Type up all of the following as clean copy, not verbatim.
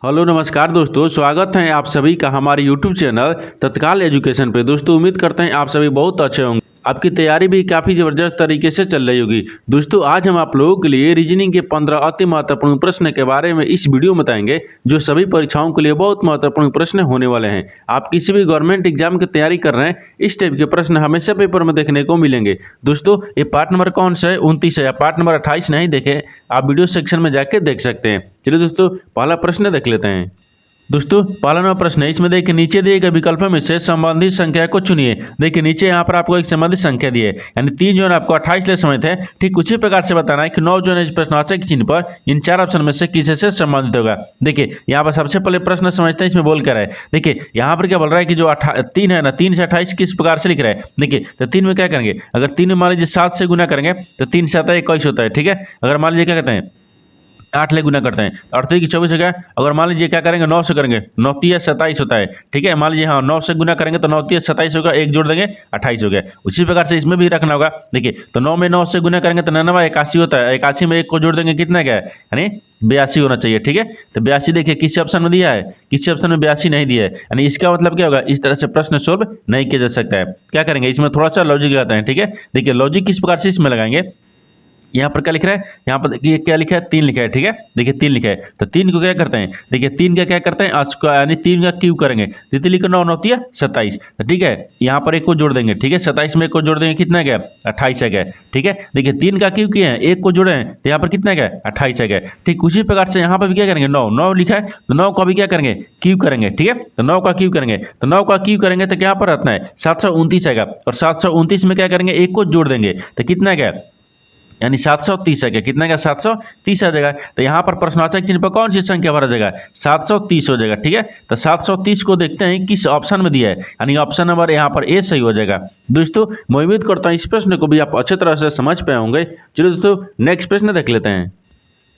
Hello नमस्कार दोस्तों, स्वागत है आप सभी का हमारे यूट्यूब चैनल तत्काल एजुकेशन पे। दोस्तों उम्मीद करते हैं आप सभी बहुत अच्छे होंगे। आपकी तैयारी भी काफ़ी ज़बरदस्त तरीके से चल रही होगी। दोस्तों आज हम आप लोगों के लिए रीजनिंग के 15 अति महत्वपूर्ण प्रश्न के बारे में इस वीडियो में बताएंगे, जो सभी परीक्षाओं के लिए बहुत महत्वपूर्ण प्रश्न होने वाले हैं। आप किसी भी गवर्नमेंट एग्जाम की तैयारी कर रहे हैं, इस टाइप के प्रश्न हमेशा पेपर में देखने को मिलेंगे। दोस्तों ये पार्ट नंबर कौन सा है, 29 है या पार्ट नंबर 28 नहीं देखे, आप वीडियो सेक्शन में जाके देख सकते हैं। चलिए दोस्तों पहला प्रश्न देख लेते हैं। दोस्तों पहला नंबर प्रश्न है, इसमें देखिए नीचे दिए गए विकल्पों में से संबंधित संख्या को चुनिए। देखिए नीचे यहाँ पर आपको एक संबंधित संख्या दी है, यानी 3 जो है आपको 28 ले समय थे। ठीक उसी प्रकार से बताना है कि 9 जो है इस प्रश्नवाचक चिन्ह पर इन 4 ऑप्शन में से किसी से संबंधित होगा। देखिए यहाँ पर सबसे पहले प्रश्न समझते हैं, इसमें बोल कर है। देखिए यहाँ पर क्या बोल रहा है कि जो 3 है ना, 3 से 28 किस प्रकार से लिख रहा है। देखिए तो 3 में क्या करेंगे, अगर 3 में मान लीजिए 7 से गुना करेंगे तो 3 से 7 21 होता है। ठीक है, अगर मान लीजिए क्या कहते हैं 8 ले गुना करते हैं, 38 की 24 हो गया। अगर मान लीजिए क्या करेंगे 9 से करेंगे, 9 3 27 होता है। ठीक है, मान लीजिए हाँ 9 से गुना करेंगे तो 9 3 27 होगा, एक जोड़ देंगे 28 हो गया। उसी प्रकार से इसमें भी रखना होगा। देखिए तो 9 में 9 से गुना करेंगे तो 99 81 होता है। 81 में 1 को जोड़ देंगे कितना क्या है, यानी 82 होना चाहिए। ठीक है, तो 82 देखिए किसी ऑप्शन में दिया है, किसी ऑप्शन में 82 नहीं दिया है, यानी इसका मतलब क्या होगा, इस तरह से प्रश्न सोल्व नहीं किया जा सकता है। क्या करेंगे, इसमें थोड़ा सा लॉजिक लगाते हैं। ठीक है, देखिए लॉजिक किस प्रकार से इसमें लगाएंगे। यहाँ पर क्या लिख रहा है, यहाँ पर देखिए क्या लिखा है, 3 लिखा है। ठीक है, देखिए 3 लिखा है तो 3 को क्या करते हैं, देखिए 3 का क्या करते हैं यानी 3 का क्यूब करेंगे। 3 लिखो 9 9 27। तो ठीक है, यहाँ पर 1 को जोड़ देंगे। ठीक है, 27 में 1 को जोड़ देंगे कितना गया, 28 है गया। ठीक है, देखिए 3 का क्यूब किए हैं, 1 को जोड़े हैं तो यहाँ पर कितना गया, 28 है गया। ठीक उसी प्रकार से यहाँ पर भी क्या करेंगे, 9 लिखा है तो 9 का भी क्या करेंगे, क्यूब करेंगे। ठीक है, तो 9 का क्यूब करेंगे तो 9 का क्यूब करेंगे तो क्या पर आता है 729 आएगा, और 729 में क्या करेंगे 1 को जोड़ देंगे तो कितना गया, यानी 730 है क्या, कितना का 730 आ जाएगा। तो यहाँ पर प्रश्नवाचक चिन्ह पर कौन सी संख्या भरा जाएगा, 730 हो जाएगा। ठीक है, तो 730 को देखते हैं किस ऑप्शन में दिया है, यानी ऑप्शन नंबर यहाँ पर ए सही हो जाएगा। दोस्तों मैं उम्मीद करता हूँ इस प्रश्न को भी आप अच्छे तरह से समझ पाए होंगे। चलिए दोस्तों नेक्स्ट प्रश्न देख लेते हैं।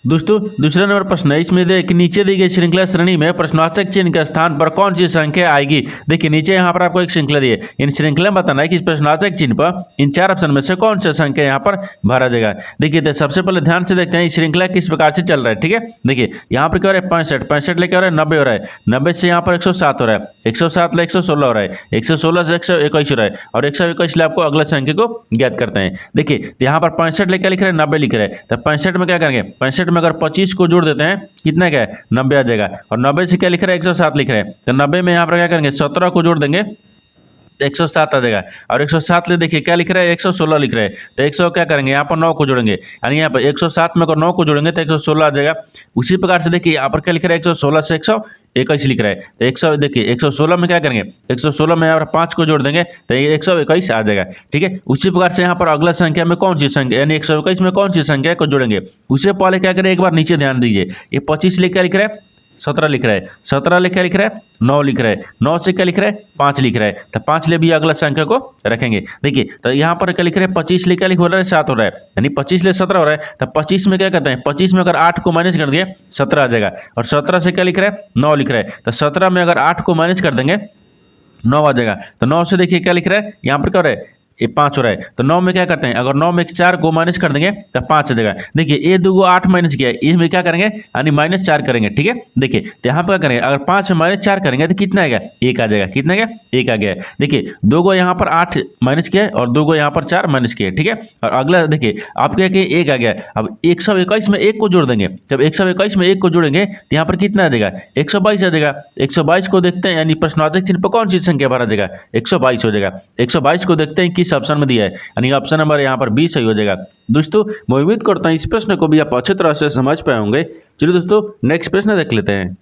दोस्तों दूसरा नंबर प्रश्न है, इसमें देखिए नीचे दी गई श्रृंखला श्रेणी में प्रश्नवाचक चिन्ह के स्थान पर कौन सी संख्या आएगी। देखिए नीचे यहाँ पर आपको एक श्रृंखला दी है, इन श्रृंखला में बताना है कि इस प्रश्नवाचक चिन्ह पर इन 4 ऑप्शन में से कौन सा संख्या यहाँ पर भरा जाएगा। देखिए तो सबसे पहले ध्यान से देखते हैं इस श्रृंखला किस प्रकार से चल रहा है। ठीक है, देखिए यहाँ पर क्या हो रहा है 65 लेके हो रहा है 90 हो रहा है, 90 से यहाँ पर 107 हो रहा है, 107 ले 116 हो रहा है, 116 से 121 हो रहा है, और 121 ले आपको अगला संख्या को ज्ञात करते हैं। देखिए यहाँ पर 65 लेकर लिख रहे हैं, 90 लिख रहे हैं, तो 65 में क्या करेंगे, 65 में अगर 25 को जोड़ देते हैं कितना क्या है 90 आ जाएगा, और 90 से क्या लिख रहे हैं 107 लिख रहे हैं, तो 90 में यहाँ पर क्या करेंगे 17 को जोड़ देंगे 107 आ जाएगा, और 107 ले देखिए क्या लिख रहा है 116 लिख रहे हैं, तो 100 क्या करेंगे यहाँ पर 9 को जोड़ेंगे, यानी यहाँ पर 107 में अगर 9 को जोड़ेंगे तो 116 आ जाएगा। उसी प्रकार से देखिए यहाँ पर क्या लिख रहा है 116 से 121 लिख रहा है, तो 100 देखिए 116 में क्या करेंगे 116 में यहाँ पर 5 को जोड़ देंगे तो ये 121 आ जाएगा। ठीक है, उसी प्रकार से यहाँ पर अगला संख्या में कौन सी संख्या, यानी 121 में कौन सी संख्या को जोड़ेंगे। उससे पहले क्या करें, एक बार नीचे ध्यान दीजिए, ये 25 ले क्या लिख रहा है 17 लिख रहा है, 17 ले क्या लिख रहा है 9 लिख रहा है, 9 से क्या लिख रहा है 5 लिख रहा है, तो 5 ले भी अगला संख्या को रखेंगे। देखिए तो यहाँ पर क्या लिख रहे हैं 25 ले क्या लिख हो रहा है 7 हो रहा है, यानी 25 ले 17 हो रहा है, तो 25 में क्या करते हैं 25 में अगर 8 को माइनस कर दिए 17 आ जाएगा, और 17 से क्या लिख रहा है 9 लिख रहा है, तो 17 में अगर 8 को माइनस कर देंगे 9 आ जाएगा, तो 9 से देखिए क्या लिख रहा है यहाँ पर क्या हो रहा है ये 5 हो रहा है, तो 9 में क्या करते हैं, अगर 9 में 4 को माइनस कर देंगे तो 5 आ जाएगा। देखिए ये 2 को 8 माइनस किया है, इसमें क्या करेंगे यानी -4 करेंगे। ठीक है, देखिए तो यहाँ पर क्या करेंगे, अगर 5 में -4 करेंगे तो कितना आएगा 1 आ जाएगा, कितना गया 1 आ गया। देखिए 2 को यहाँ पर 8 माइनस किया है और 2 को यहाँ पर 4 माइनस किया है। ठीक है, और अगला देखिए आप क्या किए 1 आ गया। अब 121 में 1 को जोड़ देंगे, जब 121 में 1 को जोड़ेंगे तो यहाँ पर कितना आ जाएगा 122 आ जाएगा। 122 को देखते हैं, यानी प्रश्नवाचक चिन्ह पर कौन सी संख्या भरा जाएगा 122 हो जाएगा। 122 को देखते हैं किस ऑप्शन में दिया है, यानी ऑप्शन नंबर यहाँ पर 20 सही हो जाएगा। दोस्तों मैं उम्मीद करता हूँ इस प्रश्न को भी आप अच्छी तरह से समझ पाए होंगे। चलिए दोस्तों नेक्स्ट प्रश्न देख लेते हैं।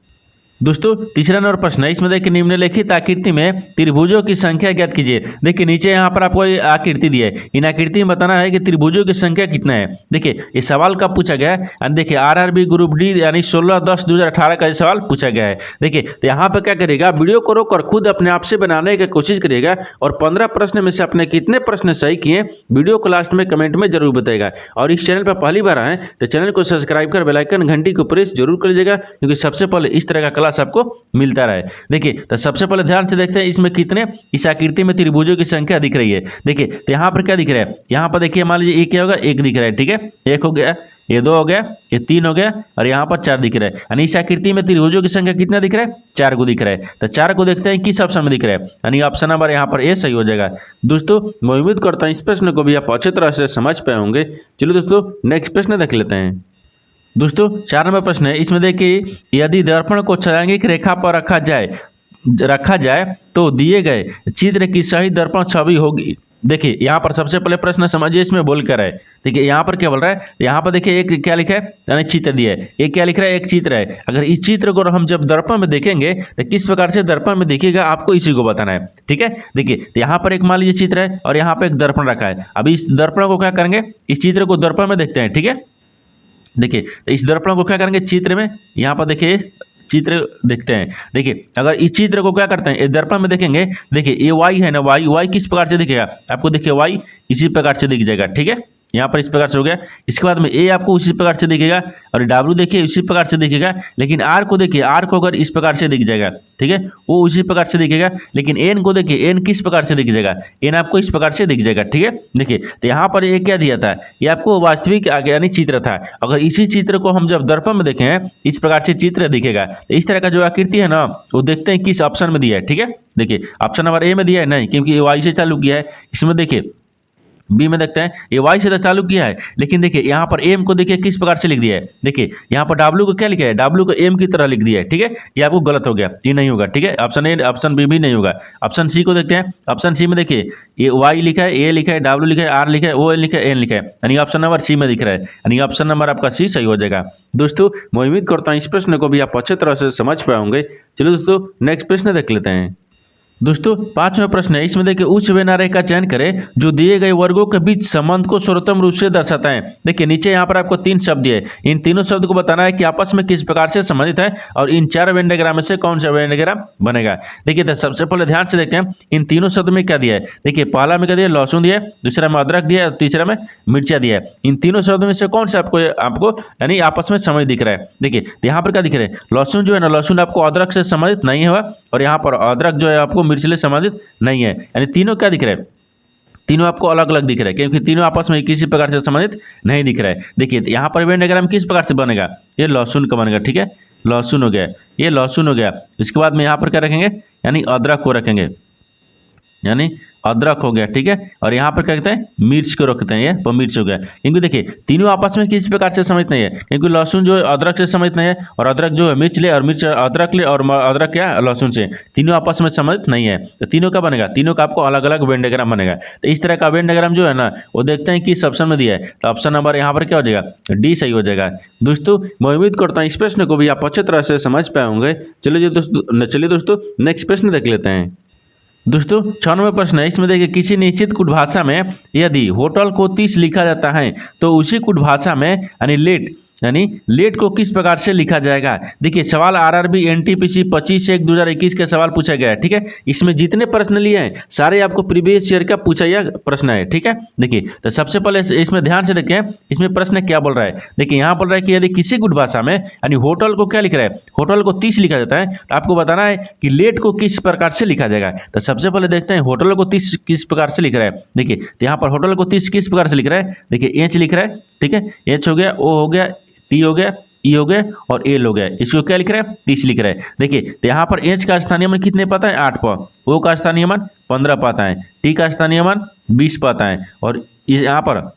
दोस्तों तीसरा नंबर प्रश्न है, इसमें देखिए निम्नलिखित आकृति में त्रिभुजों की संख्या ज्ञात कीजिए। देखिए नीचे यहाँ पर आपको आकृति दी है, इन आकृति में बताना है कि त्रिभुजों की संख्या कितना है। देखिए ये सवाल कब पूछा गया है, देखिए आरआरबी ग्रुप डी यानी 16/10/2018 का सवाल पूछा गया है। देखिए तो यहाँ पर क्या करेगा, वीडियो को रोक कर खुद अपने आप से बनाने की कोशिश करिएगा, और 15 प्रश्न में से अपने कितने प्रश्न सही किए वीडियो को लास्ट में कमेंट में जरूर बताएगा। और इस चैनल पर पहली बार आए तो चैनल को सब्सक्राइब कर बेल आइकन घंटी को प्रेस जरूर कर लीजिएगा, क्योंकि सबसे पहले इस तरह का क्लास आपको मिलता रहे। देखिए तो सबसे पहले ध्यान से देखते हैं इसमें कितने इस आकृति में त्रिभुजों की संख्या दिख रही है। देखिए तो यहाँ पर क्या दिख रहा है, यहाँ पर देखिए मान लीजिए एक क्या होगा 1 दिख रहा है। ठीक है, 1 हो गया, ये 2 हो गया, ये 3 हो गया और यहाँ पर 4 दिख रहा है। यानी इस आकृति में त्रिभुजों की संख्या कितना दिख रहा है? 4 को दिख रहा है। तो 4 को देखते हैं किस ऑप्शन में दिख रहा है, यानी ऑप्शन नंबर यहाँ पर ए सही हो जाएगा। दोस्तों मैं उम्मीद करता हूँ इस प्रश्न को भी आप अच्छी तरह से समझ पाए होंगे। चलो दोस्तों नेक्स्ट प्रश्न देख लेते हैं। दोस्तों 4 नंबर प्रश्न है, इसमें देखिए यदि दर्पण को छायांकित रेखा पर रखा जाए तो दिए गए चित्र की सही दर्पण छवि होगी। देखिए यहाँ पर सबसे पहले प्रश्न समझिए, इसमें बोल कर है। देखिए यहाँ पर क्या बोल रहा है, यहाँ पर देखिए एक क्या लिखा है, यानी चित्र दिया है। एक क्या लिख रहा है, एक चित्र है। अगर इस चित्र को हम जब दर्पण में देखेंगे तो किस प्रकार से दर्पण में दिखेगा आपको इसी को बताना है। ठीक है, देखिए तो यहाँ पर एक मान लीजिए चित्र है और यहाँ पर एक दर्पण रखा है। अभी इस दर्पण को क्या करेंगे, इस चित्र को दर्पण में देखते हैं। ठीक है, देखिए तो इस दर्पण को क्या करेंगे, चित्र में यहाँ पर देखिए चित्र देखते हैं। देखिए अगर इस चित्र को क्या करते हैं, इस दर्पण में देखेंगे, देखिए ये वाई है ना, वाई किस प्रकार से दिखेगा आपको, देखिए वाई इसी प्रकार से दिख जाएगा। ठीक है, यहाँ पर इस प्रकार से हो गया। इसके बाद में ए आपको उसी प्रकार से दिखेगा और डब्ल्यू देखिए इसी प्रकार से दिखेगा। लेकिन आर को देखिए, आर को अगर इस प्रकार से दिख जाएगा, ठीक है, वो उसी प्रकार से दिखेगा। लेकिन एन को देखिए, एन किस प्रकार से दिख जाएगा, एन आपको इस प्रकार से दिख जाएगा। ठीक है, देखिए तो यहाँ पर ये क्या दिया था, ये आपको वास्तविक आगे यानी चित्र था। अगर इसी चित्र को हम जब दर्पण में देखें इस प्रकार से चित्र दिखेगा। तो इस तरह का जो आकृति है ना, वो देखते हैं किस ऑप्शन में दिया है। ठीक है, देखिए ऑप्शन नंबर ए में दिया है नहीं, क्योंकि ये वाई से चालू किया है। इसमें देखिए बी में देखते हैं, ये वाई से तो चालू किया है, लेकिन देखिए यहाँ पर एम को देखिए किस प्रकार से लिख दिया है। देखिए यहाँ पर डब्ल्यू को क्या लिखा है, डब्ल्यू को एम की तरह लिख दिया है। ठीक है, ये आपको गलत हो गया, ये नहीं होगा। ठीक है, ऑप्शन ए ऑप्शन बी भी नहीं होगा। ऑप्शन सी को देखते हैं। ऑप्शन सी में देखिए ये वाई लिखा है, ए लिखा है, डब्ल्यू लिखा है, आर लिखा है, ओ लिखा है, एन लिखा है, यानी ऑप्शन नंबर सी में दिख रहा है, यानी ऑप्शन नंबर आपका सी सही हो जाएगा। दोस्तों मैं उम्मीद करता हूँ इस प्रश्न को भी आप अच्छे तरह से समझ पाए होंगे। चलिए दोस्तों नेक्स्ट प्रश्न देख लेते हैं। दोस्तों 5वां प्रश्न है, इसमें देखिए उच्च व्यनारेख का चयन करें जो दिए गए वर्गों के बीच संबंध को सर्वोत्तम रूप से दर्शाता है। देखिए नीचे यहाँ पर आपको 3 शब्द दिए, इन तीनों शब्द को बताना है कि आपस में किस प्रकार से संबंधित है और इन 4 वेन डायग्राम में से कौन सा वेन डायग्राम बनेगा। देखिए तो सबसे पहले ध्यान से देखते हैं इन तीनों शब्द में क्या दिया है। देखिए पहला में क्या दिया, लहसुन दिया, दूसरा में अदरक दिया और तीसरा में मिर्चा दिया है। इन तीनों शब्द में से कौन सा आपको यानी आपस में संबंध दिख रहा है। देखिए यहाँ पर क्या दिख रहा है, लहसुन जो है ना, लहसुन आपको अदरक से संबंधित नहीं हुआ और यहाँ पर अदरक जो है आपको मिर्च से संबंधित नहीं है। यानी तीनों क्या दिख रहा है, तीनों आपको अलग अलग दिख रहा है, क्योंकि तीनों आपस में किसी प्रकार से संबंधित नहीं दिख रहा है। देखिए यहाँ पर वेन डायग्राम किस प्रकार से बनेगा, ये लहसुन का बनेगा। ठीक है, लहसुन हो गया, ये लहसुन हो गया। इसके बाद में यहाँ पर क्या रखेंगे, यानी अदरक को रखेंगे, यानी अदरक हो गया। ठीक है, और यहाँ पर क्या कहते हैं, मिर्च को रखते हैं, ये तो मिर्च हो गया। क्योंकि देखिए तीनों आपस में किसी प्रकार से समझ नहीं है, क्योंकि लहसुन जो है अदरक से समझ नहीं है और अदरक जो है मिर्च ले और मिर्च अदरक ले और अदरक क्या लहसुन से, तीनों आपस में समझ नहीं है। तो तीनों का बनेगा, तीनों का आपको अलग अलग वेन डायग्राम बनेगा। तो इस तरह का वेन डायग्राम जो है ना, वो देखते हैं किस ऑप्शन में दिया है। तो ऑप्शन नंबर यहाँ पर क्या हो जाएगा, डी सही हो जाएगा। दोस्तों मैं उम्मीद करता हूँ इस प्रश्न को भी आप अच्छी तरह से समझ पाए होंगे। चलिए दोस्तों नेक्स्ट प्रश्न देख लेते हैं। दोस्तों 6 नंबर प्रश्न है, इसमें देखिए किसी निश्चित कुट भाषा में यदि होटल को 30 लिखा जाता है तो उसी कुट भाषा में यानी लेट को किस प्रकार से लिखा जाएगा। देखिए सवाल आरआरबी एनटीपीसी 25/1/2021 का सवाल पूछा गया है। ठीक है, इसमें जितने प्रश्न लिए हैं सारे आपको प्रीवियस ईयर का पूछा गया प्रश्न है। ठीक है, देखिए तो सबसे पहले इसमें ध्यान से देखें इसमें प्रश्न क्या बोल रहा है। देखिए यहाँ बोल रहा है कि यदि किसी कुट भाषा में यानी होटल को क्या लिख रहा है, होटल को 30 लिखा जाता है, तो आपको बताना है कि लेट को किस प्रकार से लिखा जाएगा। तो सबसे पहले देखते हैं होटल को 30 किस प्रकार से लिख रहा है। देखिए तो यहाँ पर होटल को 30 किस प्रकार से लिख रहा है, देखिए एच लिख रहा है। ठीक है, एच हो गया, ओ हो गया, टी हो गया, ई हो गया और एल हो गया। इसको क्या लिख रहा है, 30 लिख रहा है। देखिए तो यहाँ पर एच का स्थानीय मान कितने पाता है, 8 पा, ओ का स्थानीय मान 15 पाता है, टी का स्थानीय मान 20 पाता है और यहाँ पर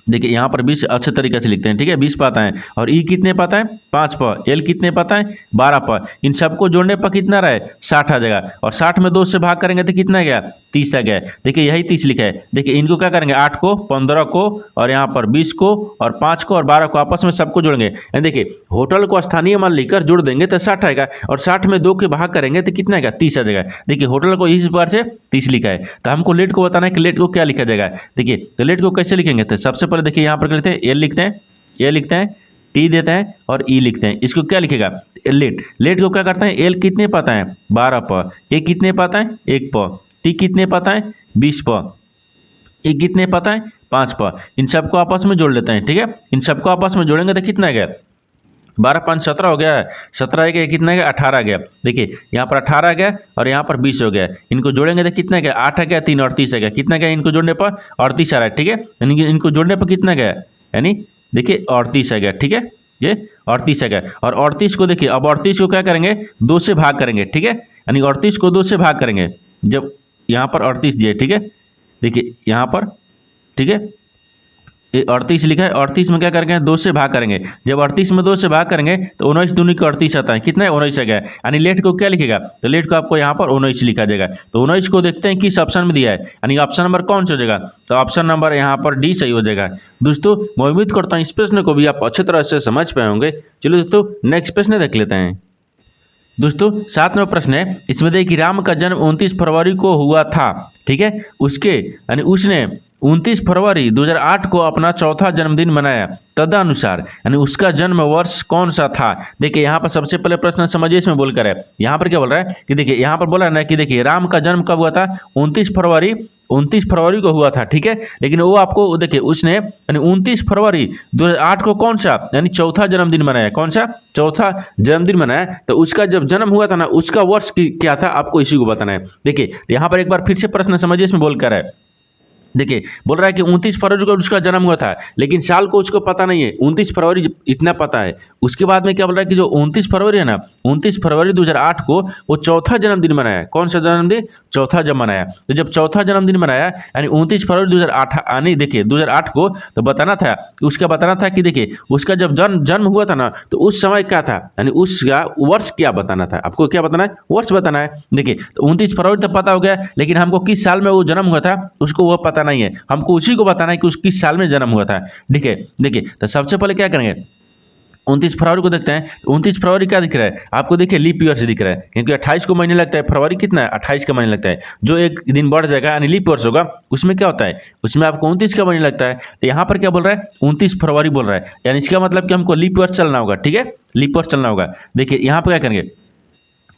देखिए यहाँ पर 20 अच्छे तरीके से लिखते हैं। ठीक है, 20 पाता है और ई कितने पाता है, 5 पा, एल कितने पाता है, 12 पा। इन सबको जोड़ने पर कितना रहा है, 60 आ जाएगा और 60 में 2 से भाग करेंगे तो कितना गया, 30 आ गया। देखिए यही 30 लिखा है। देखिए इनको क्या करेंगे, 8 को, 15 को और यहाँ पर 20 को और 5 को और 12 को आपस में सबको जोड़ेंगे। देखिए होटल को स्थानीय मान लिखकर जोड़ देंगे तो 60 आएगा और 60 में 2 के भाग करेंगे तो कितना आएगा, 30 आ जाएगा। देखिए होटल को इस प्रकार से 30 लिखा है। तो हमको लेट को बताना है कि लेट को क्या लिखा जाएगा। देखिए तो लेट को कैसे लिखेंगे, तो सबसे पहले देखिए यहाँ पर क्या लिखते हैं, एल लिखते हैं, ए लिखते हैं, टी देते हैं और ई लिखते हैं। इसको क्या लिखेगा, लेट को क्या करता है, एल कितने पाता है, 12 प, ए कितने पाता है, 1 प, टी कितने पाता है, 20 प, ए कितने पाता है, 5 प। इन सबको आपस में जोड़ लेते हैं। ठीक है, इन सबको आपस में जोड़ेंगे तो कितना गया, 12 5 17 हो गया, 17 गया, कितना गया, 18 गया। देखिए यहाँ पर 18 गया और यहाँ पर 20 हो गया। इनको जोड़ेंगे तो कितना गया, 8 आ गया, 3 38 आ गया, कितना गया इनको जोड़ने पर 38 आ रहा है। ठीक है, इनको जोड़ने पर कितना गया, यानी देखिए 38 आ गया, ठीक है, ये 38 आ गया। और 38 को देखिए, अब 38 को क्या करेंगे, 2 से भाग करेंगे, ठीक है, यानी 38 को 2 से भाग करेंगे। जब यहाँ पर 38 दिए, ठीक है, देखिए यहाँ पर, ठीक है, ये 38 लिखा है, 38 में क्या करेंगे, 2 से भाग करेंगे। जब 38 में 2 से भाग करेंगे तो 19 दूनी का 38 आता है, कितना है, 19 आ गया। यानी लेट को क्या लिखेगा, तो लेट को आपको यहाँ पर 19 लिखा जाएगा। तो 19 को देखते हैं किस ऑप्शन में दिया है, यानी ऑप्शन नंबर कौन सा हो जाएगा, तो ऑप्शन नंबर यहाँ पर डी सही हो जाएगा। दोस्तों मैं उम्मीद करता हूँ इस प्रश्न को भी आप अच्छे तरह से समझ पाए होंगे। चलिए दोस्तों नेक्स्ट प्रश्न देख लेते हैं। दोस्तों 7वां प्रश्न है, इसमें देखिए कि राम का जन्म 29 फरवरी को हुआ था, ठीक है, उसके यानी उसने 29 फरवरी 2008 को अपना चौथा जन्मदिन मनाया, तदनुसार यानी उसका जन्म वर्ष कौन सा था। देखिए यहाँ पर सबसे पहले प्रश्न समझिए, इसमें बोलकर है, यहाँ पर क्या बोल रहा है कि देखिए यहाँ पर बोला ना कि देखिए राम का जन्म कब हुआ था, 29 फरवरी को हुआ था, ठीक है, लेकिन वो आपको देखिए उसने यानी 29 फरवरी 2008 को कौन सा यानी चौथा जन्मदिन मनाया, कौन सा चौथा जन्मदिन मनाया। तो उसका जब जन्म हुआ था ना, उसका वर्ष क्या था, आपको इसी को बताना है। देखिए यहाँ पर एक बार फिर से प्रश्न समझिए, इसमें बोलकर है, देखिए बोल रहा है कि 29 फरवरी को उसका जन्म हुआ था, लेकिन साल को उसको पता नहीं है, 29 फरवरी इतना पता है। उसके बाद में क्या बोल रहा है कि जो 29 फरवरी है ना, 29 फरवरी 2008 को वो चौथा जन्मदिन मनाया। कौन सा जन्मदिन, चौथा जब मनाया। तो जब चौथा जन्मदिन मनाया यानी 29 फरवरी 2008 यानी देखिए 2008 को, तो बताना था कि उसका बताना था कि देखिए उसका जब जन्म हुआ था ना, तो उस समय क्या था, यानी उसका वर्ष क्या बताना था। आपको क्या बताना है, वर्ष बताना है। देखिए तो 29 फरवरी तो पता हो गया, लेकिन हमको किस साल में वो जन्म हुआ था उसको वो पता नहीं है, हमको उसी को बताना है कि उस किस साल में जन्म हुआ था, ठीक है। देखिए तो सबसे पहले क्या करेंगे, 29 फरवरी को देखते हैं। 29 फरवरी क्या दिख रहा है आपको, देखिए लीप ईयर से दिख रहा है, क्योंकि 28 को महीने लगता है, फरवरी कितना है 28 का महीने लगता है, जो एक दिन बढ़ जाएगा यानी लीप वर्ष होगा, उसमें क्या होता है, उसमें आपको 29 का महीने लगता है। तो यहाँ पर क्या बोल रहा है, 29 फरवरी बोल रहा है, यानी इसका मतलब कि हमको लीप वर्ष चलना होगा, ठीक है, लीप वर्ष चलना होगा। देखिए यहाँ पर क्या करेंगे,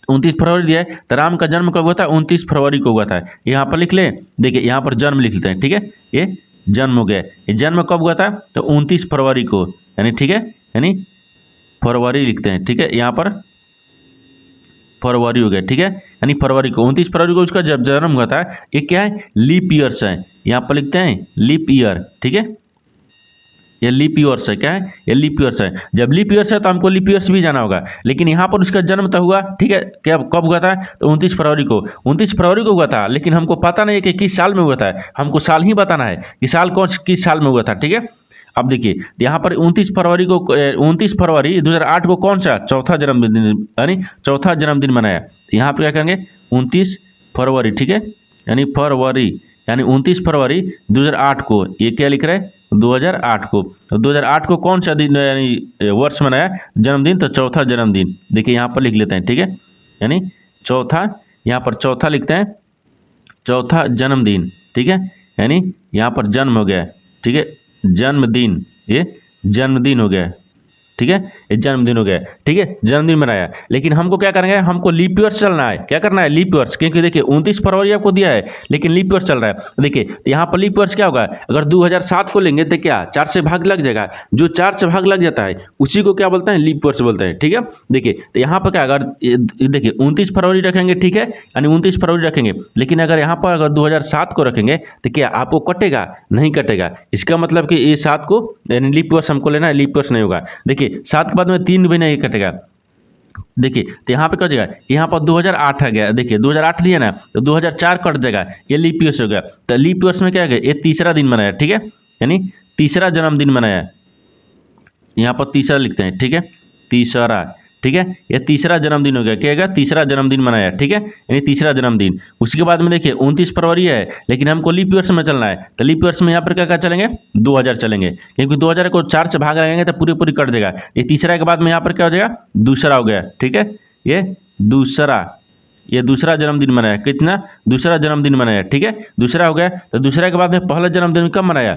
29 फरवरी दिया है, तो राम का जन्म कब हुआ था, 29 फरवरी को हुआ था, यहाँ पर लिख ले। देखिए यहाँ पर जन्म लिख लेते हैं, ठीक है, ये जन्म हो गया, ये जन्म कब हुआ था, तो 29 फरवरी को, यानी ठीक है, यानी फरवरी लिखते हैं, ठीक है, यहाँ पर फरवरी हो गया, ठीक है, यानी फरवरी को 29 फरवरी को उसका जब जन्म हुआ था। ये क्या है, लीप ईयर्स है, यहाँ पर लिखते हैं लीप ईयर, ठीक है, ये लीप ईयर्स है, क्या है, ये लीप ईयर्स है। जब लीप ईयर्स है तो हमको लीप ईयर्स भी जाना होगा, लेकिन यहाँ पर उसका जन्म तो हुआ, ठीक है, क्या कब हुआ था, तो 29 फरवरी को, 29 फरवरी को हुआ था, लेकिन हमको पता नहीं है कि किस साल में हुआ था, हमको साल ही बताना है कि साल कौन किस साल में हुआ था, ठीक है। अब देखिए यहाँ पर 29 फरवरी को 29 फरवरी 2008 को कौन सा चौथा जन्मदिन यानी चौथा जन्मदिन मनाया। तो यहाँ पर क्या करेंगे, 29 फरवरी, ठीक है, यानी फरवरी यानी 29 फरवरी 2008 को, ये क्या लिख रहा है, 2008 को। तो 2008 को कौन सा दिन यानी वर्ष मनाया जन्मदिन, तो चौथा जन्मदिन। देखिए यहाँ पर लिख लेते हैं, ठीक है, यानी चौथा, यहाँ पर चौथा लिखते हैं, चौथा जन्मदिन, ठीक है, यानी यहाँ पर जन्म हो गया, ठीक है, जन्मदिन, ये जन्मदिन हो गया, ठीक है, ये जन्मदिन हो गया, ठीक है, जन्मदिन मनाया। लेकिन हमको क्या करेंगे, हमको लीप ईयर्स चलना है, क्या करना है, लीप ईयर्स, क्योंकि देखिए 29 फरवरी आपको दिया है, लेकिन लीप ईयर्स चल रहा है। देखिए तो यहाँ पर लीप ईयर्स क्या होगा, अगर 2007 को लेंगे तो क्या 4 से भाग लग जाएगा, जो 4 से भाग लग जाता है उसी को क्या बोलते हैं, लीप ईयर्स बोलते हैं, ठीक है। देखिए तो यहाँ पर क्या, अगर देखिए 29 फरवरी रखेंगे, ठीक है, यानी 29 फरवरी रखेंगे, लेकिन अगर यहाँ पर अगर 2007 को रखेंगे तो क्या आपको कटेगा, नहीं कटेगा। इसका मतलब कि ये 7 को यानी लीप ईयर्स हमको लेना है, लीप ईयर्स नहीं होगा। देखिए 7 के बाद में 3 भी नहीं कटेगा। देखिए तो यहाँ पे कट जाएगा, यहाँ पर 2008 आ गया, देखिए 2008 लिया ना, तो 2004 कट जाएगा, ये लीप ईयर्स हो गया। तो लीप ईयर्स में क्या है, ये तीसरा दिन मनाया, ठीक है, यानी तीसरा जन्मदिन मनाया, यहाँ पर तीसरा लिखते हैं, ठीक है, तीसरा, ठीक है, ये तीसरा जन्मदिन हो गया, क्या होगा, तीसरा जन्मदिन मनाया, ठीक है, यानी तीसरा जन्मदिन। उसके बाद में देखिए 29 फरवरी है, लेकिन हमको लीप ईयर्स में चलना है, तो लीप ईयर्स में यहाँ पर क्या क्या चलेंगे, 2000 चलेंगे, क्योंकि 2000 को 4 से भाग लगाएंगे तो पूरी कट जाएगा। ये तीसरा के बाद में यहाँ पर क्या हो जाएगा, दूसरा हो गया, ठीक है, ये दूसरा, ये दूसरा जन्मदिन मनाया, कितना, दूसरा जन्मदिन मनाया, ठीक है, दूसरा हो गया। तो दूसरा के बाद में पहला जन्मदिन कब मनाया,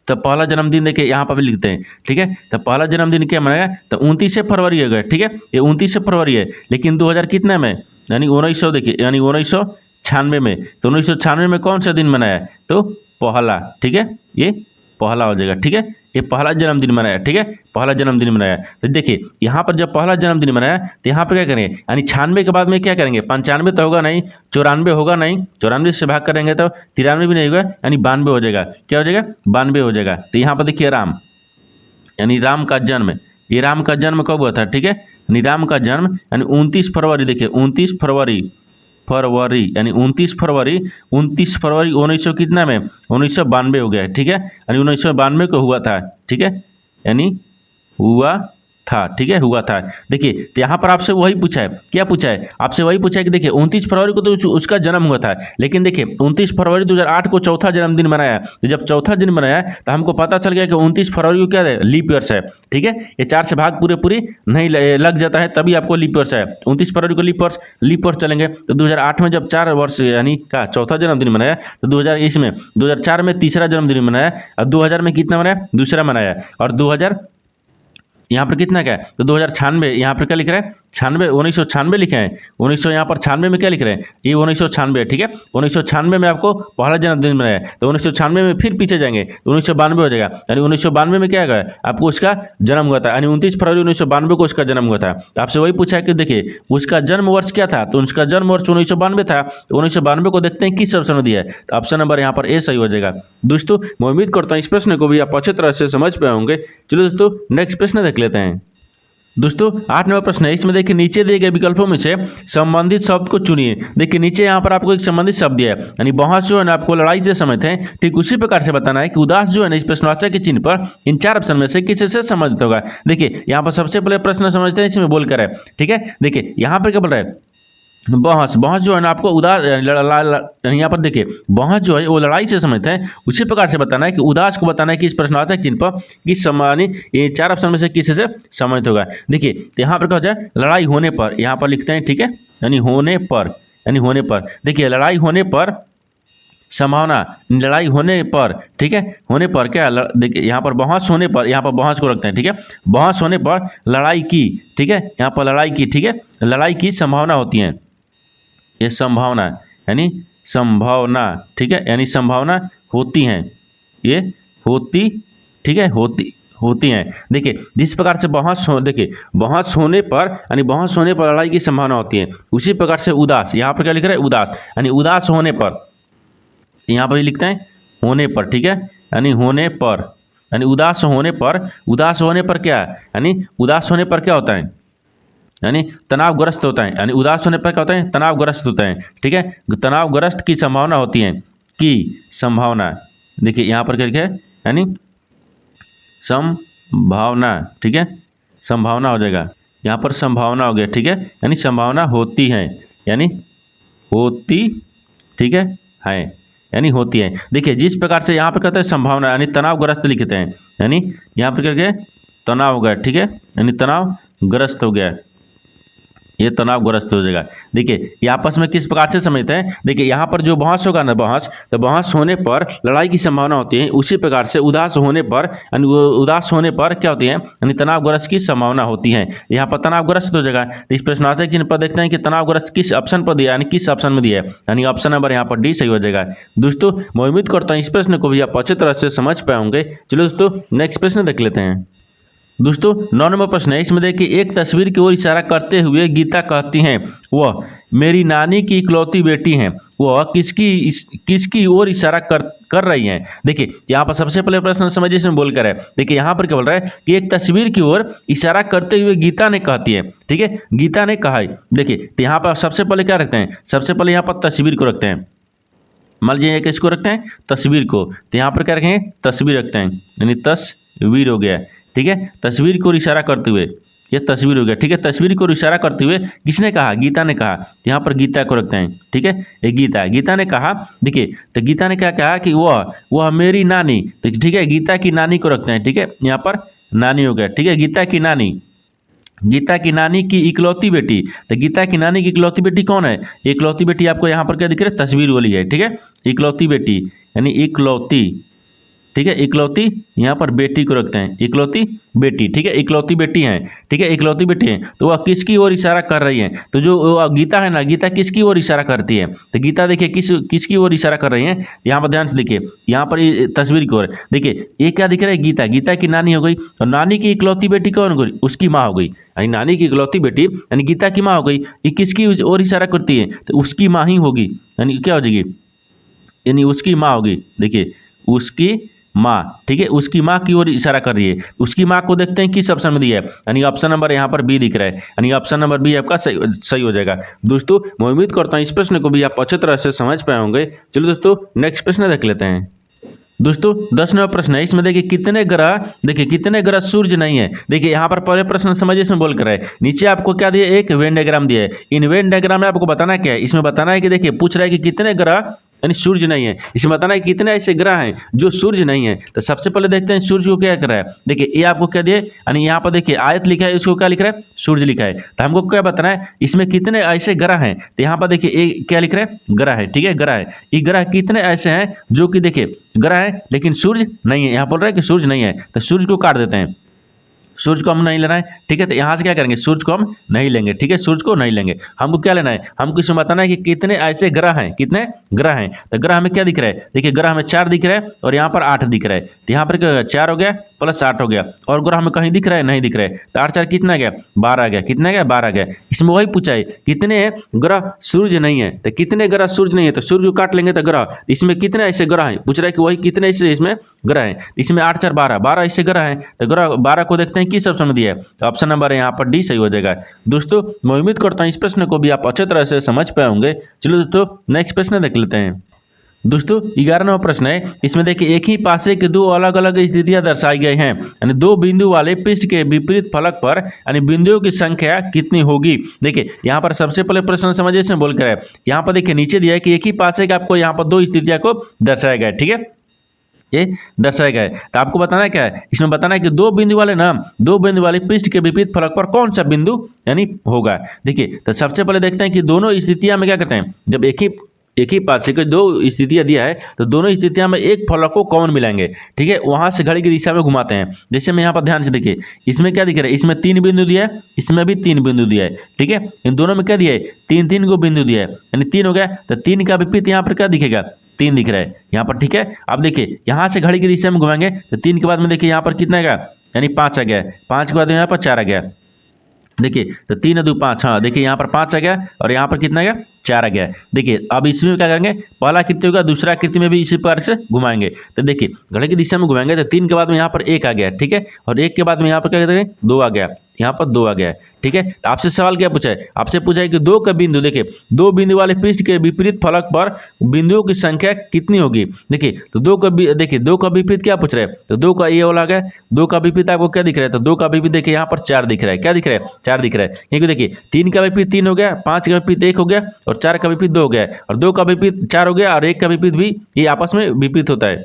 तो पहला जन्मदिन देखिए यहाँ पर भी लिखते हैं, ठीक है, तो पहला जन्मदिन क्या मनाया, तो 29 फरवरी हो गया, ठीक है, ये 29 फरवरी है, लेकिन 2000 कितने में, यानी 1900, देखिए यानी 1996 में। तो 1996 में कौन सा दिन मनाया, तो पहला, ठीक है, ये पहला हो जाएगा, ठीक है, ये पहला जन्मदिन मनाया, ठीक है, पहला जन्मदिन मनाया। तो देखिए यहाँ पर जब पहला जन्मदिन मनाया तो यहाँ पर क्या करेंगे, यानी 96 के बाद में क्या करेंगे, 95 तो होगा नहीं, 94 होगा नहीं, 94 से भाग करेंगे तो 93 भी नहीं होगा, यानी 92 हो जाएगा, क्या हो जाएगा, 92 हो जाएगा। तो यहाँ पर देखिए राम, यानी राम का जन्म, ये राम का जन्म कब हुआ था, ठीक है, यानी राम का जन्म यानी 29 फरवरी, देखिए 29 फरवरी यानी 29 फरवरी 1900 कितना में 1992 हो गया, ठीक है, यानी 1992 को हुआ था, ठीक है, यानी हुआ था, ठीक है, हुआ था। देखिए तो यहाँ पर आपसे वही पूछा है, क्या पूछा है, आपसे वही पूछा है कि देखिए 29 फरवरी को तो उसका जन्म हुआ था, लेकिन देखिए 29 फरवरी 2008 को चौथा जन्मदिन मनाया, तो जब चौथा दिन मनाया तो हमको पता चल गया कि 29 फरवरी को क्या है, लीप ईयर्स है, ठीक है, ये 4 से भाग पूरी नहीं लग जाता है तभी आपको लीप ईयर्स है। 29 फरवरी को लीप ईयर्स चलेंगे तो 2008 में जब 4 वर्ष यानी का चौथा जन्मदिन मनाया, तो 2004 में तीसरा जन्मदिन मनाया, और 2000 में कितना मनाया, दूसरा मनाया, और 2000 यहाँ पर कितना क्या है, तो 2096 यहाँ पर क्या लिख रहे हैं, 1996 लिखे हैं, 1900 यहाँ पर 96 में क्या लिख रहे हैं, ये 1996, ठीक है, 1996 में आपको पहला जन्मदिन मनाया, तो 1996 में फिर पीछे जाएंगे तो 1992 हो जाएगा, यानी 1992 में क्या है, आपको उसका जन्म हुआ था, यानी 29 फरवरी 1992 को उसका जन्म हुआ था। तो आपसे वही पूछा है कि देखिए उसका जन्म वर्ष क्या था, तो उसका जन्म वर्ष 1992 था, तो 1992 को देखते हैं किस ऑप्शन में दिया है, तो ऑप्शन नंबर यहाँ पर ए सही हो जाएगा। दोस्तों मैं उम्मीद करता हूँ इस प्रश्न को भी आप अच्छी तरह से समझ पाए होंगे। चलो दोस्तों नेक्स्ट प्रश्न देख लेते हैं। दोस्तों 8 नंबर प्रश्न है, इसमें देखिए नीचे दिए गए विकल्पों में से संबंधित शब्द को चुनिए। देखिए नीचे यहाँ पर आपको एक संबंधित शब्द दिया है, यानी बहस जो है ना आपको लड़ाई से समझते हैं, ठीक उसी प्रकार से बताना है कि उदास जो है ना इस प्रश्नवाचक के चिन्ह पर इन 4 ऑप्शन में से किसी से संबंधित होगा। देखिए यहाँ पर सबसे पहले प्रश्न समझते हैं इसमें बोलकर है, ठीक है, देखिए यहाँ पर क्या बोल रहा है, बहस जो है ना आपको उदास यहाँ पर देखिए बहस जो है वो लड़ाई से समझते हैं, उसी प्रकार से बताना है कि उदास को बताना है कि इस प्रश्नवाचक चिन्ह पर किस यानी ये 4 ऑप्शन में से किसी से सम्मिलित होगा। देखिए तो यहाँ पर क्या हो जाए, लड़ाई होने पर यहाँ पर लिखते हैं, ठीक है, यानी होने पर देखिए लड़ाई होने पर संभावना, लड़ाई होने पर, ठीक है, होने पर क्या, देखिए यहाँ पर बहस होने पर, यहाँ पर बहस को रखते हैं, ठीक है, बहस होने पर लड़ाई की, ठीक है, यहाँ पर लड़ाई की, ठीक है, लड़ाई की संभावना होती है, ये संभावना यानी संभावना, ठीक है, यानी संभावना होती हैं, ये होती, ठीक है, होती हैं। देखिए जिस प्रकार से देखिए बहस होने पर यानी बहस होने पर लड़ाई की संभावना होती है, उसी प्रकार से उदास, यहाँ पर क्या लिख रहा है, उदास यानी उदास होने पर, यहाँ पर लिखते हैं होने पर, ठीक है, यानी होने पर, यानी उदास होने पर क्या, यानी उदास होने पर क्या होता है, यानी तनावग्रस्त होता है, यानी उदास होने पर क्या होता है, तनावग्रस्त होता है, ठीक है, तनावग्रस्त की संभावना होती है, की संभावना, देखिए यहाँ पर क्या लिखा है, यानी संभावना, ठीक है, संभावना हो जाएगा, यहाँ पर संभावना हो गया, ठीक है, यानी संभावना होती है, यानी होती, ठीक है, यानी होती है। देखिए जिस प्रकार से यहाँ पर कहते हैं संभावना यानी तनावग्रस्त लिखते हैं, यानी यहाँ पर क्या तनाव हो गया, ठीक है, यानी तनावग्रस्त हो गया, ये तनावग्रस्त हो जाएगा। देखिए ये आपस में किस प्रकार से समझते हैं, देखिए यहाँ पर जो बहस होगा ना, बहस तो बहस होने पर लड़ाई की संभावना होती है, उसी प्रकार से उदास होने पर यानी उदास होने पर क्या होती है, यानी तनावग्रस्त की संभावना होती है, यहाँ पर तनावग्रस्त हो जाएगा। तो इस प्रश्नवाचक चिन्ह पर देखते हैं कि तनावग्रस्त किस ऑप्शन पर दिया, यानी किस ऑप्शन में दिया है, यानी ऑप्शन नंबर यहाँ पर डी सही हो जाएगा। दोस्तों मैं उम्मीद करता हूँ इस प्रश्न को भी आप अच्छी तरह से समझ पाए होंगे। चलो दोस्तों नेक्स्ट प्रश्न देख लेते हैं। दोस्तों 9 नंबर प्रश्न है, इसमें देखिए एक तस्वीर की ओर इशारा करते हुए गीता कहती हैं वह मेरी नानी की इकलौती बेटी हैं, वह किसकी ओर इशारा कर रही हैं। देखिए यहाँ पर सबसे पहले प्रश्न समझिए इसमें बोलकर है, देखिए यहाँ पर क्या बोल रहा है कि एक तस्वीर की ओर इशारा करते हुए गीता ने कहती है, ठीक है, गीता ने कहा है। देखिए तो यहाँ पर सबसे पहले क्या रखते हैं, सबसे पहले यहाँ पर तस्वीर को रखते हैं, मान लीजिए किसको रखते हैं, तस्वीर को, तो यहाँ पर क्या रखेंगे, तस्वीर रखते हैं, यानी तस्वीर हो गया, ठीक है, तस्वीर को इशारा करते हुए, ये तस्वीर हो गया, ठीक है, तस्वीर को इशारा करते हुए किसने कहा, गीता ने कहा, यहाँ पर गीता को रखते हैं, ठीक है, ये गीता ने कहा। देखिए तो गीता ने क्या कहा कि वह मेरी नानी, ठीक है, गीता की नानी को रखते हैं, ठीक है, यहाँ पर नानी हो गया, ठीक है, गीता की नानी की इकलौती बेटी, तो गीता की नानी की इकलौती बेटी कौन है, इकलौती बेटी आपको यहाँ पर क्या दिख रहा है, तस्वीर वाली है, ठीक है, इकलौती बेटी यानी इकलौती, ठीक है, इकलौती यहाँ पर बेटी को रखते हैं, इकलौती बेटी, ठीक है, इकलौती बेटी हैं, ठीक है, इकलौती बेटी हैं, तो वह किसकी ओर इशारा कर रही है, तो जो गीता है ना, गीता किसकी ओर इशारा करती है, तो गीता देखिए किसकी ओर इशारा कर रही है, यहाँ पर ध्यान से देखिए, यहाँ पर तस्वीर की ओर देखिए, ये क्या दिख रहा है, गीता की नानी हो गई, और नानी की इकलौती बेटी कौन हो गई, उसकी माँ हो गई, यानी नानी की इकलौती बेटी यानी गीता की माँ हो गई, ये किसकी ओर इशारा करती है, तो उसकी माँ ही होगी, यानी क्या हो जाएगी, यानी उसकी माँ होगी, देखिए उसकी माँ, ठीक है, उसकी माँ की ओर इशारा कर रही है। उसकी माँ को देखते हैं किस ऑप्शन में दिया है, यानी ऑप्शन नंबर यहाँ पर बी दिख रहा है, यानी ऑप्शन नंबर बी आपका सही हो जाएगा। दोस्तों मैं उम्मीद करता हूँ इस प्रश्न को भी आप अच्छी तरह से समझ पाए होंगे। चलिए दोस्तों नेक्स्ट प्रश्न देख लेते हैं। दोस्तों 10 नंबर प्रश्न है, इसमें देखिए कितने ग्रह, देखिए कितने ग्रह सूर्य नहीं है। देखिए यहाँ पर पहले प्रश्न समझिए, इसमें बोल कर है, नीचे आपको क्या दिया, एक वेन डायग्राम दिया है। इन वेन डायग्राम में आपको बताना क्या है, इसमें बताना है कि देखिए पूछ रहा है कि कितने ग्रह यानी सूर्य नहीं है, इसमें बताना है कितने ऐसे ग्रह हैं जो सूर्य नहीं है। तो सबसे पहले देखते हैं सूर्य को क्या कर रहा है। देखिए ये आपको क्या दिया, यानी यहाँ पर देखिए आयत लिखा है, इसको क्या लिख रहा है, सूर्य लिखा है। तो हमको क्या बताना है, इसमें कितने ऐसे ग्रह हैं। तो यहाँ पर देखिए ये क्या लिख रहा है, ग्रह है, ठीक है, ग्रह है। ये ग्रह कितने ऐसे हैं जो कि देखिए ग्रह है लेकिन सूर्य नहीं है। यहाँ बोल रहा है कि सूर्य नहीं है, तो सूर्य को काट देते हैं, सूर्य को हम नहीं लेना है, ठीक है। तो यहाँ से क्या करेंगे, सूर्य को हम नहीं लेंगे, ठीक है, सूर्य को नहीं लेंगे। हमको क्या लेना है, हमको इसमें बताना है कि कितने ऐसे ग्रह हैं, कितने ग्रह हैं। तो ग्रह हमें क्या दिख रहा है, देखिए ग्रह हमें 4 दिख रहा है और यहाँ पर 8 दिख रहा है। तो यहाँ पर क्या होगा, 4 हो गया प्लस 8 हो गया, और ग्रह हमें कहीं दिख रहा है, नहीं दिख रहा है। तो 8 4 कितना गया, 12 गया, कितना गया, 12 गया। इसमें वही पूछा है कितने ग्रह सूर्य नहीं है। तो कितने ग्रह सूर्य नहीं है, तो सूर्य को काट लेंगे तो ग्रह, इसमें कितने ऐसे ग्रह हैं, पूछ रहा है कि वही कितने ऐसे इसमें ग्रह हैं। इसमें 8 4 12, 12 ऐसे ग्रह हैं। तो ग्रह 12 को देखते हैं किस ऑप्शन में दिया है, तो ऑप्शन नंबर है यहाँ पर डी सही हो जाएगा। दोस्तों मैं उम्मीद करता हूँ इस प्रश्न को भी आप अच्छे तरह से समझ पाए होंगे। चलो दोस्तों नेक्स्ट प्रश्न देख लेते हैं। दोस्तों 11 नंबर प्रश्न है, इसमें देखिए एक ही पासे के दो अलग अलग स्थितियां दर्शाई गई हैं, यानी दो बिंदु वाले पृष्ठ के विपरीत फलक पर यानी बिंदुओं की संख्या कितनी होगी। देखिए यहाँ पर सबसे पहले प्रश्न समझिए, इसमें बोल कर है, यहाँ पर देखिए नीचे दिया है कि एक ही पासे का आपको यहाँ पर दो स्थितियां को दर्शाया गया है, ठीक है, ये दर्शाया गया है। तो आपको बताना क्या है, इसमें बताना है कि दो बिंदु वाले ना, दो बिंदु वाले पृष्ठ के विपरीत फलक पर कौन सा बिंदु यानी होगा। देखिए तो सबसे पहले देखते हैं कि दोनों स्थितियां में क्या करते हैं, जब एक ही पासे के दो स्थितियां दिया है तो दोनों स्थितियां में एक फलक को कॉमन मिलाएंगे, ठीक है, वहां से घड़ी की दिशा में घुमाते हैं। जैसे मैं यहाँ पर ध्यान से देखिए, इसमें क्या दिख रहा है, इसमें 3 बिंदु दिया है, इसमें भी 3 बिंदु दिया है, ठीक है, इन दोनों में क्या दिया है, 3 3 को बिंदु दिया है, यानी 3 हो गया। तो 3 का विपरीत यहाँ पर क्या दिखेगा, 3 दिख रहा है यहाँ पर, ठीक है। अब देखिए यहाँ से घड़ी की दिशा में घुमाएंगे तो 3 के बाद में देखिए यहाँ पर कितना गया, यानी 5 आ गया, 5 के बाद यहाँ पर 4 आ गया। देखिए तो 3 2 5, हाँ देखिए यहाँ पर 5 आ गया और यहाँ पर कितना गया, 4 आ गया। देखिए अब इसमें क्या करेंगे, पहला आकृति होगा, दूसरा आकृति में भी इसी प्रकार से घुमाएंगे। तो देखिए घड़ी की दिशा में घुमाएंगे तो 3 के बाद में यहाँ पर 1 आ गया, ठीक है, और 1 के बाद में यहाँ पर क्या करेंगे, 2 आ गया, यहाँ पर 2 आ गया, ठीक है। तो आपसे सवाल क्या पूछा है, आपसे पूछा है कि दो का बिंदु, देखिए दो बिंदु वाले पृष्ठ के विपरीत फलक पर बिंदुओं की संख्या कितनी होगी। देखिए तो देखिए दो का विपरीत क्या पूछ रहे हैं, तो 2 का ये वाला गया, 2 का विपरीत आपको क्या दिख रहा है, तो 2 का विपरीत देखिए यहाँ पर 4 दिख रहा है, क्या दिख रहा है, 4 दिख रहा है, क्योंकि देखिए 3 का विपरीत 3 हो गया, 5 का विपरीत 1 हो गया और 4 का विपरीत 2 हो गया, और 2 का विपरीत 4 हो गया और 1 का विपरीत भी ये आपस में विपरीत होता है,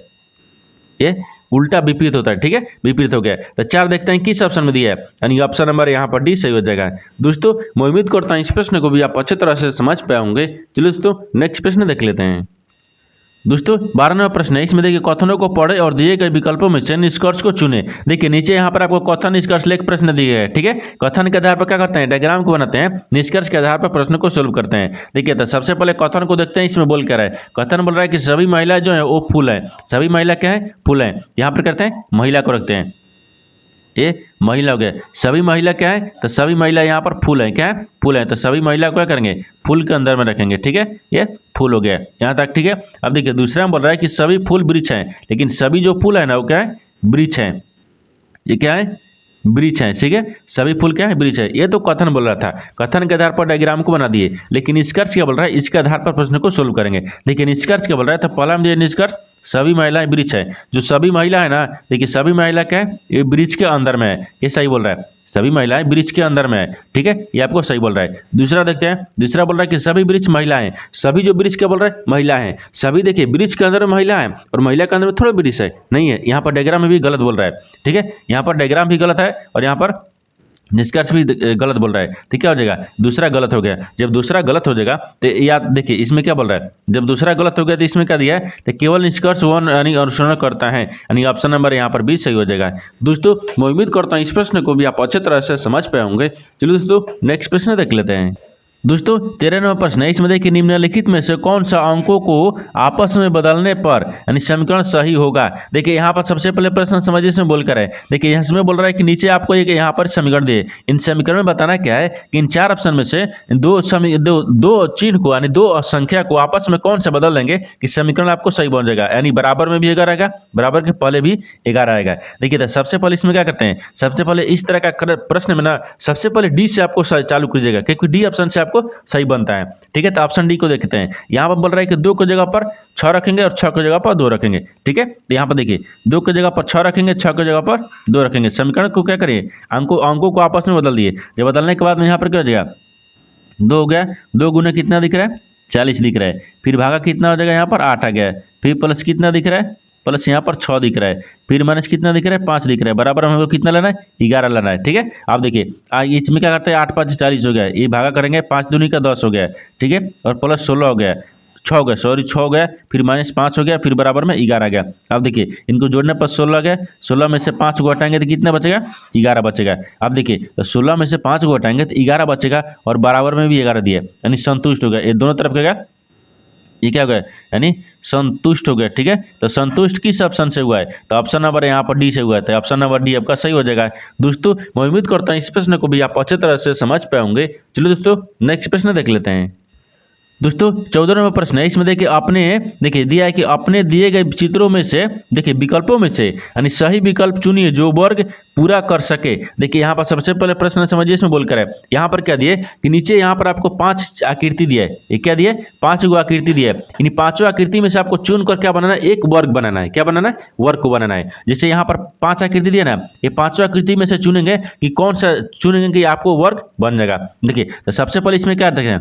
ये उल्टा विपरीत होता है, ठीक है, विपरीत हो गया। तो 4 देखते हैं किस ऑप्शन में दिया है, यानी ऑप्शन नंबर यहाँ पर डी सही हो जाएगा। दोस्तों मैं उम्मीद करता हूँ इस प्रश्न को भी आप अच्छे तरह से समझ पाए होंगे। चलिए दोस्तों नेक्स्ट प्रश्न देख लेते हैं। दोस्तों 12वां प्रश्न है, इसमें देखिए कथनों को पढ़े और दिए गए विकल्पों में से निष्कर्ष को चुने। देखिए नीचे यहाँ पर आपको कथन निष्कर्ष लेख प्रश्न दिए गए हैं, ठीक है। कथन के आधार पर क्या करते हैं, डायग्राम को बनाते हैं, निष्कर्ष के आधार पर प्रश्न को सोल्व करते हैं। देखिए तो सबसे पहले कथन को देखते हैं, इसमें बोल कर है, कथन बोल रहा है कि सभी महिला जो है वो फूल है, सभी महिला क्या है, फूल है। यहाँ पर करते हैं महिला को रखते हैं, ये महिला हो गया, सभी महिला क्या है, तो सभी महिला यहाँ पर फूल है, क्या है, फूल है। तो सभी महिला को क्या करेंगे, फूल के अंदर में रखेंगे, ठीक है, ये फूल हो गया यहाँ तक, ठीक है। अब देखिए दूसरा में बोल रहा है कि सभी फूल वृक्ष हैं, लेकिन सभी जो फूल है ना वो क्या है, वृक्ष है, ये क्या है, वृक्ष है, ठीक है, सभी फूल क्या है, वृक्ष है। ये तो कथन बोल रहा था, कथन के आधार पर डायग्राम को बना दिए, लेकिन निष्कर्ष क्या बोल रहा है, इसके आधार पर प्रश्न को सोल्व करेंगे। देखिए निष्कर्ष क्या बोल रहा है, तो पहला में दिया निष्कर्ष सभी महिलाएं वृक्ष है, जो सभी महिला है ना, देखिए सभी महिला क्या है, ये वृक्ष के अंदर में है, ये सही बोल रहा है, सभी महिलाएं वृक्ष के अंदर में है, ठीक है, ये आपको सही बोल रहा है। दूसरा देखते हैं, दूसरा बोल रहा है कि सभी वृक्ष महिला हैं, सभी जो वृक्ष क्या बोल रहा है, महिला है, सभी देखिए वृक्ष के अंदर में महिला है और महिला के अंदर में थोड़ा वृक्ष है, नहीं है, यहाँ पर डायग्राम में भी गलत बोल रहा है, ठीक है, यहाँ पर डायग्राम भी गलत है और यहाँ पर निष्कर्ष भी गलत बोल रहा है, तो क्या हो जाएगा, दूसरा गलत हो गया। जब दूसरा गलत हो जाएगा तो याद देखिए इसमें क्या बोल रहा है, जब दूसरा गलत हो गया तो इसमें क्या दिया है, तो केवल निष्कर्ष वन यानी अनुसरण करता है, यानी ऑप्शन नंबर यहाँ पर भी सही हो जाएगा। दोस्तों मैं उम्मीद करता हूँ इस प्रश्न को भी आप अच्छे तरह से समझ पाए होंगे। चलिए दोस्तों नेक्स्ट प्रश्न देख लेते हैं। दोस्तों 13 नंबर प्रश्न है, इसमें देखिए निम्नलिखित में से कौन सा अंकों को आपस में बदलने पर यानी समीकरण सही होगा। देखिए यहाँ पर सबसे पहले प्रश्न समझिए, इसमें बोलकर है, देखिए इसमें बोल रहा है कि नीचे आपको एक यहाँ पर समीकरण दिए, इन समीकरण में बताना क्या है कि इन चार ऑप्शन में से दो चिन्ह को यानी दो संख्या को आपस में कौन सा बदल देंगे कि समीकरण आपको सही बन जाएगा। यानी बराबर में भी 11 आएगा, बराबर के पहले भी 11 आएगा। देखिए तो सबसे पहले इसमें क्या करते हैं, सबसे पहले इस तरह का प्रश्न में ना सबसे पहले डी से आपको चालू कीजिएगा, क्योंकि डी ऑप्शन से आपको सही बनता है। ठीक है, तो ऑप्शन डी को देखते हैं। यहाँ पर बोल रहा है कि 2 की जगह पर 6 रखेंगे और 6 की जगह पर 2 रखेंगे। ठीक है, तो यहाँ पर देखिए 2 की जगह पर 6 रखेंगे, 6 की जगह पर 2 रखेंगे। समीकरण को क्या करिए, अंकों को आपस में बदल दिए। जब बदलने के बाद में यहाँ पर क्या हो जाएगा, 2 हो गया, 2 गुना कितना दिख रहा है 40 दिख रहा है, फिर भागा कितना हो जाएगा, यहाँ पर 8 आ गया, फिर प्लस कितना दिख रहा है, प्लस यहाँ पर 6 दिख रहा है, फिर माइनस कितना दिख रहा है 5 दिख रहा है, बराबर हमको कितना लेना है 11 लेना है। ठीक है, आप देखिए इसमें क्या करते हैं, 8 5 40 हो गया, ये भागा करेंगे 5 दूनी का 10 हो गया। ठीक है, और प्लस 16 हो गया, 6 हो गया, 6 हो गया, फिर माइनस 5 हो गया, फिर बराबर में 11 आ गया। अब देखिए इनको जोड़ने पर 16 गया, 16 में से 5 को हटाएंगे तो कितना बचेगा, 11 बचेगा। अब देखिए तो 16 में से 5 को हटाएंगे तो 11 बचेगा, और बराबर में भी 11 दिया, यानी संतुष्ट हो गया। ये दोनों तरफ क्या, ये क्या हो गया, यानी संतुष्ट हो गया। ठीक है, तो संतुष्ट किस ऑप्शन से हुआ है, तो ऑप्शन नंबर यहाँ पर डी से हुआ है, तो ऑप्शन नंबर डी आपका सही हो जाएगा। दोस्तों मैं उम्मीद करता हूँ इस प्रश्न को भी आप अच्छे तरह से समझ पाए होंगे। चलो दोस्तों नेक्स्ट प्रश्न देख लेते हैं। दोस्तों 14 नंबर प्रश्न है, इसमें देखिए दिया है कि अपने दिए गए चित्रों में से देखिए विकल्पों में से यानी सही विकल्प चुनिए जो वर्ग पूरा कर सके। देखिए यहाँ पर सबसे पहले प्रश्न समझिए, इसमें बोलकर है, यहाँ पर क्या दिए कि नीचे यहाँ पर आपको 5 आकृति दिया है, ये क्या दिए 5 गो आकृति दिया है, इन 5 आकृति में से आपको चुन कर क्या बनाना है, एक वर्ग बनाना है। क्या बनाना है, वर्ग को बनाना है। जैसे यहाँ पर 5 आकृति दिया ना, ये 5 आकृति में से चुनेंगे कि कौन सा चुनेंगे कि आपको वर्ग बन जाएगा। देखिए तो सबसे पहले इसमें क्या देखें,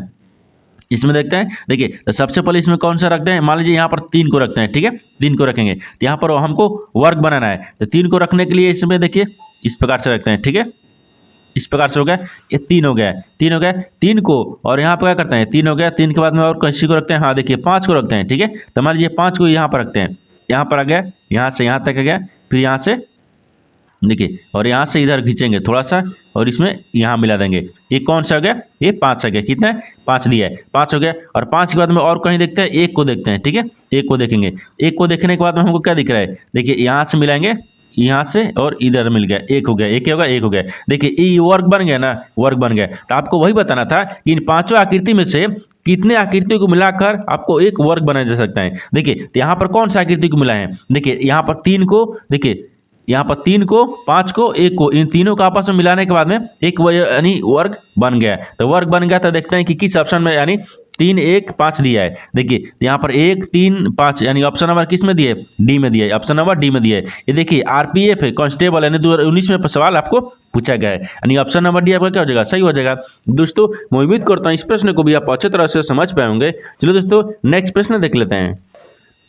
इसमें देखते हैं, देखिए तो सबसे पहले इसमें कौन सा रखते हैं, मान लीजिए यहाँ पर 3 को रखते हैं। ठीक है, 3 को रखेंगे तो यहाँ पर हमको वर्ग बनाना है, तो 3 को रखने के लिए इसमें देखिए इस प्रकार से रखते हैं। ठीक है, इस प्रकार से हो गया, ये 3 हो गया, 3 हो गया, 3 को और यहाँ पर क्या करते हैं, 3 हो गया, 3 के बाद में और किसी को रखते हैं, हाँ देखिए 5 को रखते हैं। ठीक है, तो मान लीजिए 5 को यहाँ पर रखते हैं, यहाँ पर आ गया, यहाँ से यहाँ तक आ गया, फिर यहाँ से देखिए और यहाँ से इधर खींचेंगे थोड़ा सा और इसमें यहाँ मिला देंगे, ये कौन सा हो गया, ये 5 आ गया। कितना है, 5 दिया है, 5 हो गया। और 5 के बाद में और कहीं देखते हैं, 1 को देखते हैं। ठीक है, 1 को देखेंगे, 1 को देखने के बाद में हमको क्या दिख रहा है, देखिए यहाँ से मिलाएंगे, यहाँ से और इधर मिल गया, 1 हो गया, 1 होगा 1 हो गया। देखिए ये वर्ग बन गया ना, वर्ग बन गया। तो आपको वही बताना था कि इन 5 आकृति में से कितने आकृतियों को मिलाकर आपको एक वर्ग बनाया जा सकता है। देखिए तो यहाँ पर कौन सा आकृति को मिलाए हैं, देखिए यहाँ पर 3 को, देखिए यहाँ पर 3 को, 5 को, 1 को, इन तीनों को आपस में मिलाने के बाद में एक यानी वर्ग बन गया। तो वर्ग बन गया तो देखते हैं कि किस ऑप्शन में, यानी 3 1 5 दिया है। देखिए यहाँ पर 1 3 5 यानी ऑप्शन नंबर किस में दिया है, डी में दिया है, ऑप्शन नंबर डी में दिया है। ये देखिए आरपीएफ है, कांस्टेबल, यानी 2019 में सवाल आपको पूछा गया है, यानी ऑप्शन नंबर डी आपका क्या हो जाएगा, सही हो जाएगा। दोस्तों मैं उम्मीद करता हूँ इस प्रश्न को भी आप अच्छे तरह से समझ पाए होंगे। चलो दोस्तों नेक्स्ट प्रश्न देख लेते हैं।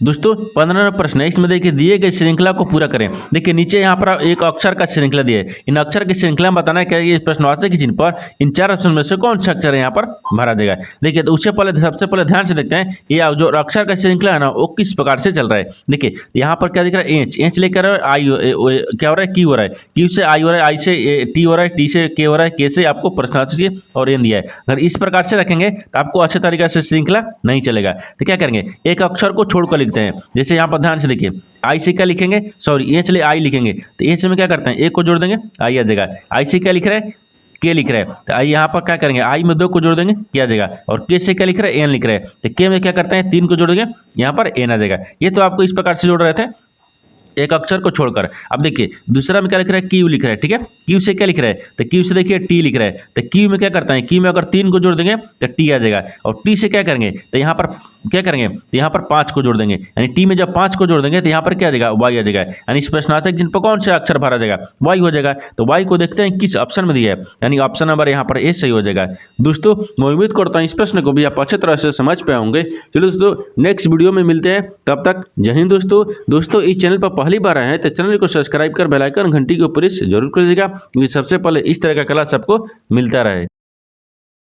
दोस्तों 15 नंबर प्रश्न है, इसमें देखिए दिए गए श्रृंखला को पूरा करें। देखिए नीचे यहाँ पर एक अक्षर का श्रृंखला दिया है, इन अक्षर की श्रृंखला में बताना है क्या ये प्रश्नवाचक चिन्ह पर इन 4 ऑप्शन में से कौन सा अक्षर यहाँ पर भरा जाएगा। देखिए तो उससे पहले सबसे पहले ध्यान से देखते हैं ये जो अक्षर का श्रृंखला है ना वो किस प्रकार से चल रहा है। देखिए यहाँ पर क्या दिख रहा है, एच लेकर आई क्या हो रहा है, क्यू हो रहा है, क्यू से आई हो रहा है, आई से टी हो रहा है, टी से के हो रहा है, के से आपको प्रश्नवाचक और एन दिया है। अगर इस प्रकार से रखेंगे तो आपको अच्छे तरीके से श्रृंखला नहीं चलेगा। तो क्या करेंगे, एक अक्षर को छोड़कर लिखते हैं। जैसे यहाँ पर ध्यान से देखिए आई से क्या लिखेंगे, सॉरी एच ले आई लिखेंगे, तो एच में क्या करते हैं, एक को जोड़ देंगे, आई आ जाएगा। आई से क्या लिख रहा है, के लिख रहा है, तो आई यहाँ पर क्या करेंगे, आई में 2 को जोड़ देंगे, क्या आ जाएगा। और के से क्या लिख रहा है, एन लिख रहा है, तो के में क्या करते हैं, 3 को जोड़ देंगे, यहाँ पर एन आ जाएगा। ये तो आपको इस प्रकार से जोड़ रहे थे एक अक्षर को छोड़कर। अब देखिए दूसरा में क्या लिख रहा है, क्यू लिख रहा है। ठीक है, क्यू से क्या लिख रहा है, तो क्यू से देखिए टी लिख रहा है, तो क्यू में क्या करता है, क्यू में अगर 3 को जोड़ देंगे तो टी आ जाएगा। और टी से क्या करेंगे, तो यहाँ पर क्या करेंगे, तो यहाँ पर 5 को जोड़ देंगे, यानी टी में जब 5 को जोड़ देंगे तो यहाँ पर क्या आ जाएगा, वाई आ जाएगा। यानी इस प्रश्नार्थक जिन पर कौन सा अक्षर भरा जाएगा, वाई हो जाएगा। तो वाई को देखते हैं किस ऑप्शन में दिया है, यानी ऑप्शन नंबर यहाँ पर ए सही हो जाएगा। दोस्तों मैं उम्मीद करता हूँ इस प्रश्न को भी आप अच्छे तरह से समझ पाए होंगे। चलो दोस्तों नेक्स्ट वीडियो में मिलते हैं, तब तक जय हिंद। दोस्तों इस चैनल पर पहली बार आए हैं तो चैनल को सब्सक्राइब कर बेल आइकन घंटी को प्रेस जरूर कर दीजिएगा, क्योंकि सबसे पहले इस तरह का क्लास आपको मिलता रहे।